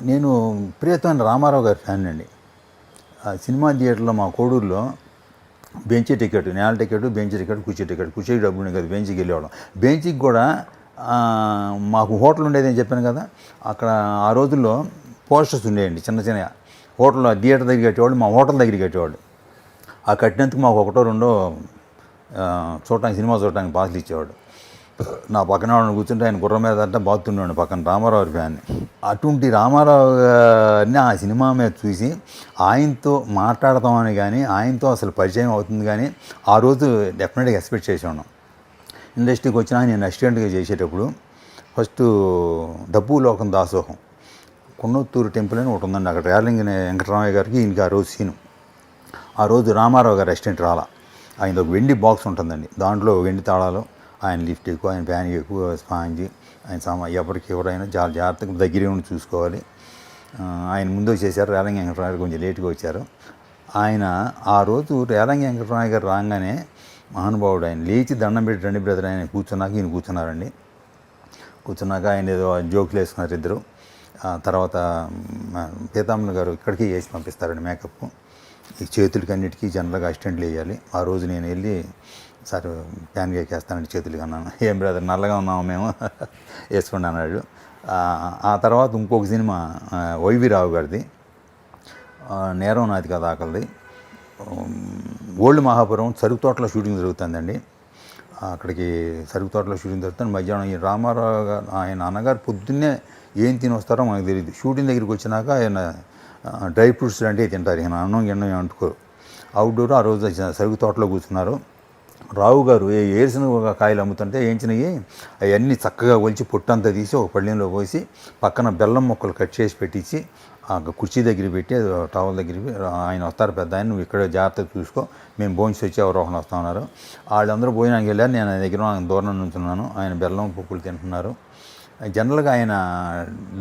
నేను ప్రియతమైన రామారావు గారి ఫ్యాన్ అండి. ఆ సినిమా థియేటర్లో మా కోడూరులో బెంచ్ టికెట్, నేల టికెట్, బెంచ్ టికెట్, కుర్చీ టికెట్, కుర్చీకి డబ్బులు ఉండేది కదా, బెంచ్కి వెళ్ళేవాళ్ళం. బెంచ్కి కూడా మాకు హోటల్ ఉండేది అని చెప్పాను కదా, అక్కడ ఆ రోజుల్లో పోస్టర్స్ ఉండేయండి చిన్న చిన్న. హోటల్లో థియేటర్ దగ్గర కట్టేవాళ్ళు, మా హోటల్ దగ్గరికి కట్టేవాళ్ళు. ఆ కట్టినందుకు మాకు ఒకటో రెండో చూడటానికి, సినిమా చూడటానికి పాసులు ఇచ్చేవాడు. నా పక్కన వాడిని కూర్చుంటే ఆయన గుర్రం మీద అంటే బాగుతున్నాడు పక్కన, రామారావు ఫ్యాన్ని. అటువంటి రామారావు గారిని ఆ సినిమా మీద చూసి ఆయనతో మాట్లాడతామని కానీ, ఆయనతో అసలు పరిచయం అవుతుంది కానీ ఆ రోజు డెఫినెట్గా ఎక్స్పెక్ట్ చేసి ఉన్నాం. ఇండస్ట్రీకి వచ్చినా నేను అసిస్టెంట్గా చేసేటప్పుడు ఫస్ట్ డబ్బు లోకం దాసోహం కొన్నూత్తూరు టెంపుల్ అని ఒకటి ఉందండి. అక్కడ రేలంగి వెంకటరామయ్య గారికి ఈయనకి ఆ రోజు సీను. ఆ రోజు రామారావు గారు అసిస్టెంట్ రాలా. ఆయన ఒక వెండి బాక్స్ ఉంటుందండి, దాంట్లో వెండి తాళాలు, ఆయన లిఫ్ట్ ఎక్కువ, ఆయన ఫ్యాన్ ఎక్కువ, స్పాంజి, ఆయన ఎవరికి ఎవరైనా చాలా జాగ్రత్తగా దగ్గరే ఉండి చూసుకోవాలి. ఆయన ముందు చేశారు. రేలంగి వెంకటరామయ్య గారు కొంచెం లేట్గా వచ్చారు. ఆయన ఆ రోజు రేలంగి వెంకటరామయ్య గారు రాగానే మహానుభావుడు ఆయన లేచి దండం పెట్టి రండి బ్రదర్ ఆయన కూర్చున్నాక ఈయన కూర్చున్నారండి. కూర్చున్నాక ఆయన ఏదో జోకులు వేసుకున్నారు ఇద్దరు. తర్వాత పీతాంబర్ గారు ఇక్కడికి వేసి పంపిస్తారండి మేకప్. ఈ చేతులకి అన్నిటికీ జనరల్గా అసిస్టెంట్లు వేయాలి. ఆ రోజు నేను వెళ్ళి సార్ ప్యాన్ కేక్ వేస్తానండి చేతులకి అన్నాను. ఏం బ్రదర్ నల్లగా ఉన్నాము మేము వేసుకోండి అన్నాడు. ఆ తర్వాత ఇంకొక సినిమా వైవి రావు గారిది, నేరం నాది కదా ఆకలిది, ఓల్డ్ మహాపురం సరుకు తోటలో షూటింగ్ జరుగుతుందండి. అక్కడికి సరుకు తోటలో షూటింగ్ జరుగుతుంది. మధ్యాహ్నం ఈ రామారావు గారు ఆయన అన్నగారు పొద్దున్నే ఏం తిని వస్తారో మనకు తెలియదు. షూటింగ్ దగ్గరికి వచ్చినాక ఆయన డ్రై ఫ్రూట్స్ లాంటివి తింటారు, ఈయన అన్నం ఎన్నం అంటుకోరు. అవుట్డోర్ ఆ రోజు సరుకు తోటలో కూర్చున్నారు. రావు గారు ఏసిన కాయలు అమ్ముతుంటే ఏంచినవి అవన్నీ చక్కగా ఒలిచి పొట్టంతా తీసి ఒక పళ్ళెంలో పోసి పక్కన బెల్లం ముక్కలు కట్ చేసి పెట్టించి ఆ కుర్చీ దగ్గర పెట్టి టవల్ దగ్గర ఆయన వస్తారు పెద్ద ఆయన, నువ్వు ఇక్కడ జాగ్రత్తగా చూసుకో, మేము భోంచి వచ్చి ఎవరో ఒకరు వస్తా ఉన్నారు. వాళ్ళందరూ భోజనానికి వెళ్ళారు. నేను ఆయన దగ్గర దూరం నుంచున్నాను. ఆయన బెల్లం పప్పులు తింటున్నారు. జనరల్గా ఆయన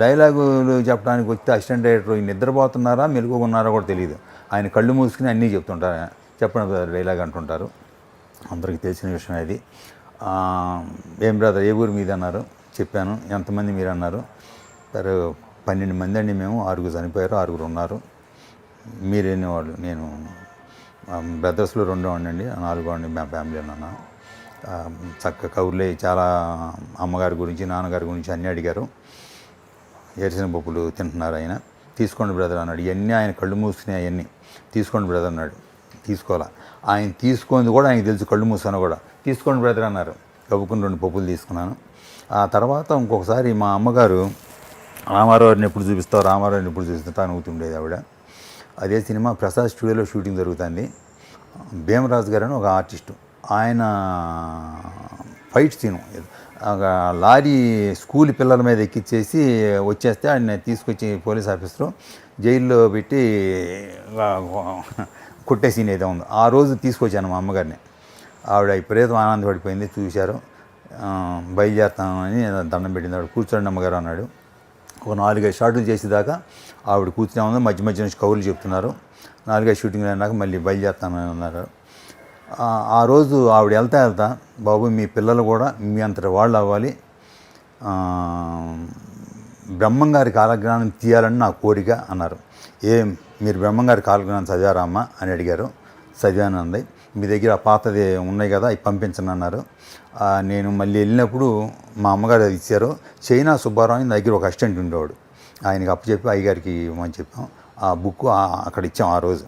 డైలాగులు చెప్పడానికి వస్తే అసిస్టెంట్ డైరెక్టర్ నిద్రపోతున్నారా మెలుగున్నారా కూడా తెలియదు. ఆయన కళ్ళు మూసుకుని అన్నీ చెప్తుంటారు. చెప్పండి డైలాగ్ అంటుంటారు. అందరికీ తెలిసిన విషయం అది. ఏం బ్రదర్ ఏ ఊరు మీద అన్నారు, చెప్పాను. ఎంతమంది మీరు అన్నారు, సరే 12 మంది అండి మేము, 6 చనిపోయారు, 6 ఉన్నారు. మీరేని వాళ్ళు, నేను బ్రదర్స్లో 2 అండి, 4 అండి మా ఫ్యామిలీ అన్నా. చక్క కౌర్లే చాలా అమ్మగారి గురించి నాన్నగారి గురించి అన్నీ అడిగారు. ఏరిసిన పప్పులు తింటున్నారు ఆయన. తీసుకోండి బ్రదర్ అన్నాడు. ఇవన్నీ ఆయన కళ్ళు మూసుకుని అవన్నీ తీసుకోండి బ్రదర్ అన్నాడు. తీసుకోవాలా ఆయన తీసుకుంది కూడా ఆయనకు తెలుసు, కళ్ళు మూసాను కూడా. తీసుకోండి బ్రదర్ అన్నారు. కవ్వుకుని 2 పప్పులు తీసుకున్నాను. ఆ తర్వాత ఇంకొకసారి మా అమ్మగారు రామారావుని ఎప్పుడు చూపిస్తావు, రామారావుని ఎప్పుడు చూపిస్తా అనుగుతుండేది ఆవిడ. అదే సినిమా ప్రసాద్ స్టూడియోలో షూటింగ్ జరుగుతుంది. భీమరాజు గారు అని ఒక ఆర్టిస్టు, ఆయన ఫైట్ సీను లారీ స్కూల్ పిల్లల మీద ఎక్కిచ్చేసి వచ్చేస్తే ఆయన తీసుకొచ్చి పోలీస్ ఆఫీసరు జైల్లో పెట్టి కొట్టే సీన్ ఏదో ఉంది. ఆ రోజు తీసుకొచ్చాను మా అమ్మగారిని. ఆవిడ విపరీతం ఆనందపడిపోయింది. చూశారు. బయలుదేరుతామని దండం పెట్టింది. ఆవిడ కూర్చోండి అమ్మగారు అన్నాడు. ఒక 4-5 షాట్లు చేసేదాకా ఆవిడ కూర్చునే ఉంది. మధ్య మధ్య నుంచి కౌలు చెప్తున్నారు. 4-5 షూటింగ్లు అయినాక మళ్ళీ బయలుదేరుతామని అన్నారు. ఆ రోజు ఆవిడ వెళ్తా బాబు మీ పిల్లలు కూడా మీ అంతటి వాళ్ళు అవ్వాలి, బ్రహ్మంగారి కాలజ్ఞానం తీయాలని నా కోరిక అన్నారు. మీరు బ్రహ్మంగారి కాలజ్ఞానం చదివారా అమ్మ అని అడిగారు. చదివాను అంది. మీ దగ్గర ఆ పాతది ఉన్నాయి కదా అవి పంపించను అన్నారు. నేను మళ్ళీ వెళ్ళినప్పుడు మా అమ్మగారు అది ఇచ్చారు. చైనా సుబ్బారావు అని దగ్గర ఒక అసిస్టెంట్ ఉండేవాడు. ఆయనకి అప్పచెప్పి అయ్యగారికి ఇవ్వమని చెప్పాం. ఆ బుక్ అక్కడ ఇచ్చాం ఆ రోజు.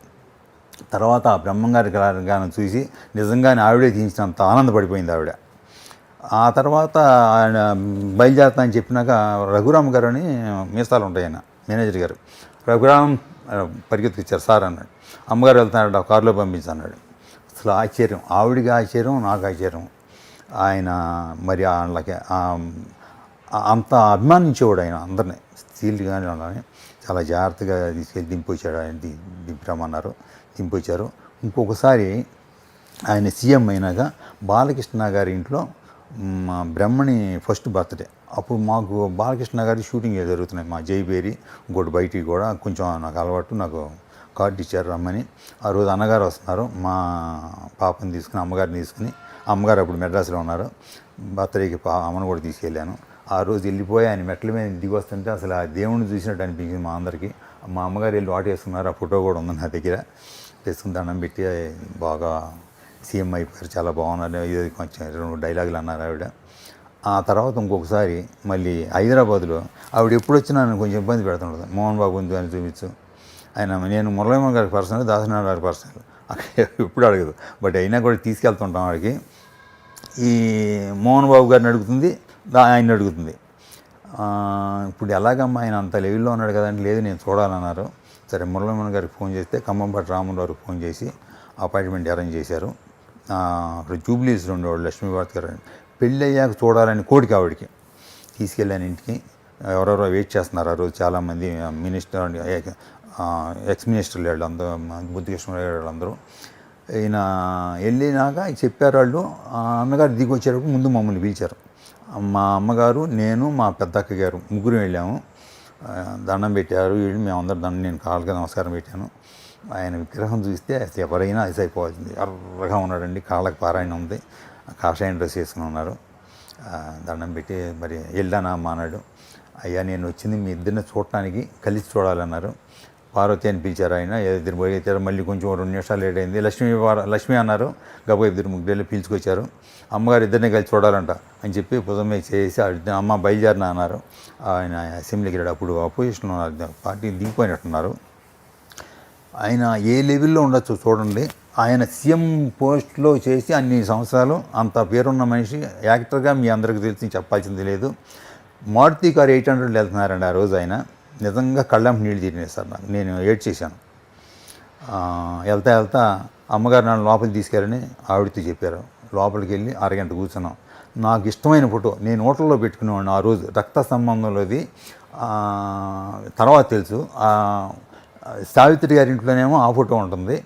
తర్వాత ఆ బ్రహ్మంగారి కాలజ్ఞానం చూసి నిజంగానే ఆవిడే తీయించినంత ఆనందపడిపోయింది ఆవిడ. ఆ తర్వాత ఆయన బయలుదేరుతా అని చెప్పినాక రఘురామ్ గారు అని మీసాలు ఉంటాయి ఆయన మేనేజర్ గారు, రఘురామ్ పరిగెత్తుకొచ్చారు. సార్ అన్నాడు. అమ్మగారు వెళ్తున్నాడు, కారులో పంపించన్నాడు. అసలు ఆశ్చర్యం, ఆవిడికి ఆశ్చర్యం, నాకు ఆశ్చర్యం. ఆయన మరి వాళ్ళకి అంత అభిమానించేవాడు ఆయన అందరినీ. స్టీల్ కానీ వాళ్ళని చాలా జాగ్రత్తగా తీసుకెళ్ళి దింపొచ్చాడు. ఆయన దింపమన్నారు, దింపొచ్చారు. ఇంకొకసారి ఆయన సీఎం అయినాక బాలకృష్ణ గారి ఇంట్లో మా బ్రహ్మణి ఫస్ట్ బర్త్డే. అప్పుడు మాకు బాలకృష్ణ గారి షూటింగ్ జరుగుతున్నాయి. మా జైబేరి ఇంకోటి బయటికి కూడా కొంచెం నాకు అలవాటు, నాకు కార్డు ఇచ్చారు రమ్మని. ఆ రోజు అన్నగారు వస్తున్నారు. మా పాపని తీసుకుని అమ్మగారిని తీసుకుని, అమ్మగారు అప్పుడు మెడ్రాస్లో ఉన్నారు. బర్త్డేకి అమ్మను కూడా తీసుకెళ్ళాను. ఆ రోజు వెళ్ళిపోయి ఆయన మెట్ల మీద దిగి వస్తుంటే అసలు ఆ దేవుణ్ణి చూసినట్టు అనిపించింది మా అందరికీ. మా అమ్మగారు వెళ్ళి వాటర్ వేసుకున్నారు, ఆ ఫోటో కూడా ఉంది నా దగ్గర. తెచ్చుకుని దండం పెట్టి బాగా సీఎం అయిపోయారు, చాలా బాగున్నారు, ఇది కొంచెం 2 డైలాగులు అన్నారు ఆవిడ. ఆ తర్వాత ఇంకొకసారి మళ్ళీ హైదరాబాద్లో ఆవిడ ఎప్పుడు వచ్చినా నన్ను కొంచెం ఇబ్బంది పెడుతుంటుంది. మోహన్ బాబు ఉంది అని చూపించు, నేను మురళీమోహన్ గారి పర్సనల్, దాసనారాయణ గారి పర్సనల్ అక్కడ ఎప్పుడు అడగదు. బట్ అయినా కూడా తీసుకెళ్తుంటాం వాడికి. ఈ మోహన్ బాబు గారిని అడుగుతుంది, ఆయన్ని అడుగుతుంది. ఇప్పుడు ఎలాగమ్మా ఆయన అంత లెవెల్లో ఉన్నాడు కదంటే, లేదు నేను చూడాలన్నారు. సరే మురళీమోహన్ గారికి ఫోన్ చేస్తే ఖమ్మంపాటి రాములు ఫోన్ చేసి అపాయింట్మెంట్ అరేంజ్ చేశారు. అక్కడ జూబ్లీస్లో ఉండేవాడు లక్ష్మీభారతి గారు. పెళ్ళి అయ్యాక చూడాలని కోరిక ఆవిడికి. తీసుకెళ్ళాను ఇంటికి. ఎవరెవరో వెయిట్ చేస్తున్నారు ఆ రోజు చాలామంది మినిస్టర్, ఎక్స్ మినిస్టర్లు వాళ్ళు అందరూ, బుద్ధికృష్ణరావు వాళ్ళందరూ. ఈయన వెళ్ళినాక చెప్పారు వాళ్ళు. అన్నగారు దిగి వచ్చేటప్పుడు ముందు మమ్మల్ని పిలిచారు. మా అమ్మగారు, నేను, మా పెద్దక్క గారు ముగ్గురు వెళ్ళాము. దండం పెట్టారు వీళ్ళు, మేమందరం దండం, నేను కాళ్ళకి నమస్కారం పెట్టాను. ఆయన విగ్రహం చూస్తే ఎవరైనా అయిపోతుంది. ఎర్రగా ఉన్నాడండి, కాళ్ళకి పారాయణ ఉంది, కాషాయం డ్రెస్ వేసుకుని ఉన్నారు. దండం పెట్టి మరి వెళ్ళానా అమ్మ అన్నాడు. అయ్యా నేను వచ్చింది మీ ఇద్దరిని చూడటానికి, కలిసి చూడాలన్నారు. పార్వతి అని పిలిచారు ఆయన. ఇద్దరు పోయితే మళ్ళీ కొంచెం 2 నిమిషాలు లేట్ అయింది. లక్ష్మి అన్నారు. గబగబా 2-3 పిలుచుకొచ్చారు. అమ్మగారు ఇద్దరిని కలిసి చూడాలంట అని చెప్పి భుజం మీద చేసి అమ్మ బయలుదేరిన అన్నారు. ఆయన అసెంబ్లీకి వెళ్ళాడు. అప్పుడు అపోజిషన్లో పార్టీ దిగిపోయినట్టున్నారు. ఆయన ఏ లెవెల్లో ఉండొచ్చు చూడండి. ఆయన సీఎం పోస్ట్లో చేసి అన్ని సంవత్సరాలు అంత పేరున్న మనిషి. యాక్టర్గా మీ అందరికీ తెలిసి చెప్పాల్సింది లేదు. మారుతి కారు 800 వెళ్తున్నారండి ఆ రోజు. ఆయన నిజంగా కళ్ళంపు నీళ్ళు తీరినాయి సార్ నాకు. నేను ఏడ్ చేశాను. వెళ్తా అమ్మగారు నన్ను లోపలికి తీసుకెళ్ళని ఆవిడతో చెప్పారు. లోపలికి వెళ్ళి అరగంట కూర్చున్నాం. నాకు ఇష్టమైన ఫోటో నేను హోటల్లో పెట్టుకునేవాడిని ఆ రోజు. రక్త సంబంధంలోది తర్వాత తెలుసు. సావిత్రి గారి ఇంట్లోనేమో ఆ ఫోటో ఉంటుంది,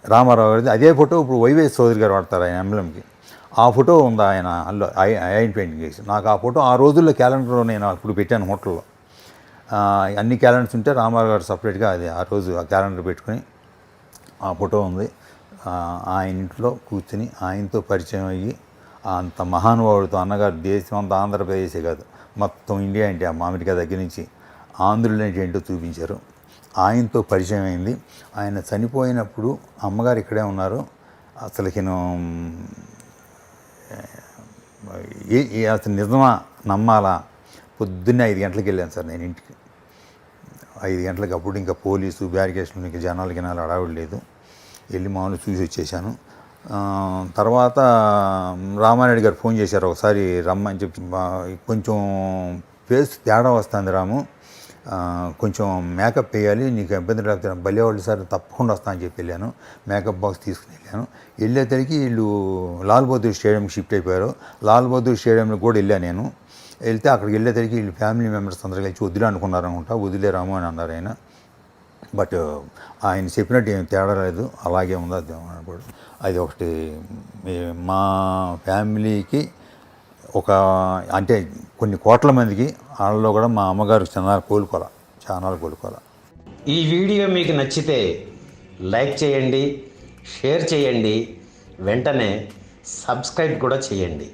రామారావు గారిది. అదే ఫోటో ఇప్పుడు వైవేస్ చౌదరి గారు వాడతారు ఆయన ఎంబ్లంకి. ఆ ఫోటో ఉంది ఆయన అందులో ఐన్ పెయింటింగ్ చేసి. నాకు ఆ ఫోటో ఆ రోజుల్లో క్యాలెండర్లో నేను అప్పుడు పెట్టాను హోటల్లో. అన్ని క్యాలెండర్స్ ఉంటే రామారావు గారు సపరేట్గా అది ఆ రోజు ఆ క్యాలెండర్ పెట్టుకుని ఆ ఫోటో ఉంది. ఆయన ఇంట్లో కూర్చుని ఆయనతో పరిచయం అయ్యి అంత మహానుభావుడితో, అన్నగారు దేశం అంతా ఆంధ్రప్రదేశే కాదు మొత్తం ఇండియా అంటే అమెరికా దగ్గర నుంచి ఆంధ్రులు అంటే ఏంటో చూపించారు. ఆయనతో పరిచయం అయింది. ఆయన చనిపోయినప్పుడు అమ్మగారు ఇక్కడే ఉన్నారు. అసలుకి అసలు నిజమా నమ్మాలా? పొద్దున్నే 5 గంటలకు వెళ్ళాను సార్ నేను ఇంటికి. 5 గంటలకు. అప్పుడు ఇంకా పోలీసు బ్యారికేషన్లు, ఇంకా జనాలు అడావిడి లేదు. వెళ్ళి మామూలు చూసి వచ్చేసాను. తర్వాత రామారెడ్డి గారు ఫోన్ చేశారు ఒకసారి రమ్మని చెప్పి. కొంచెం ఫేస్ తేడా వస్తుంది రాము, కొంచెం మేకప్ వేయాలి, నీకు ఇబ్బంది లేకపోతే భలేవాళ్ళు సార్ తప్పకుండా వస్తా అని చెప్పి వెళ్ళాను. మేకప్ బాక్స్ తీసుకుని వెళ్ళాను. వెళ్ళేసరికి వీళ్ళు లాల్ బహదూర్ స్టేడియంకి షిఫ్ట్ అయిపోయారు. లాల్ బహదూర్ స్టేడియంలో కూడా వెళ్ళాను నేను. వెళ్తే అక్కడికి వెళ్ళేసరికి వీళ్ళు ఫ్యామిలీ మెంబర్స్ అందరూ కలిసి వదిలే అనుకున్నారు అనుకుంటా. వదిలేరాము అని అన్నారు ఆయన. బట్ ఆయన చెప్పినట్టు ఏం తేడా లేదు, అలాగే ఉంది అది. అది ఒకటి మా ఫ్యామిలీకి అంటే కొన్ని కోట్ల మందికి, వాళ్ళలో కూడా మా అమ్మగారు చాలా కోలుకోవాలి. ఈ వీడియో మీకు నచ్చితే లైక్ చేయండి, షేర్ చేయండి, వెంటనే సబ్స్క్రైబ్ కూడా చేయండి.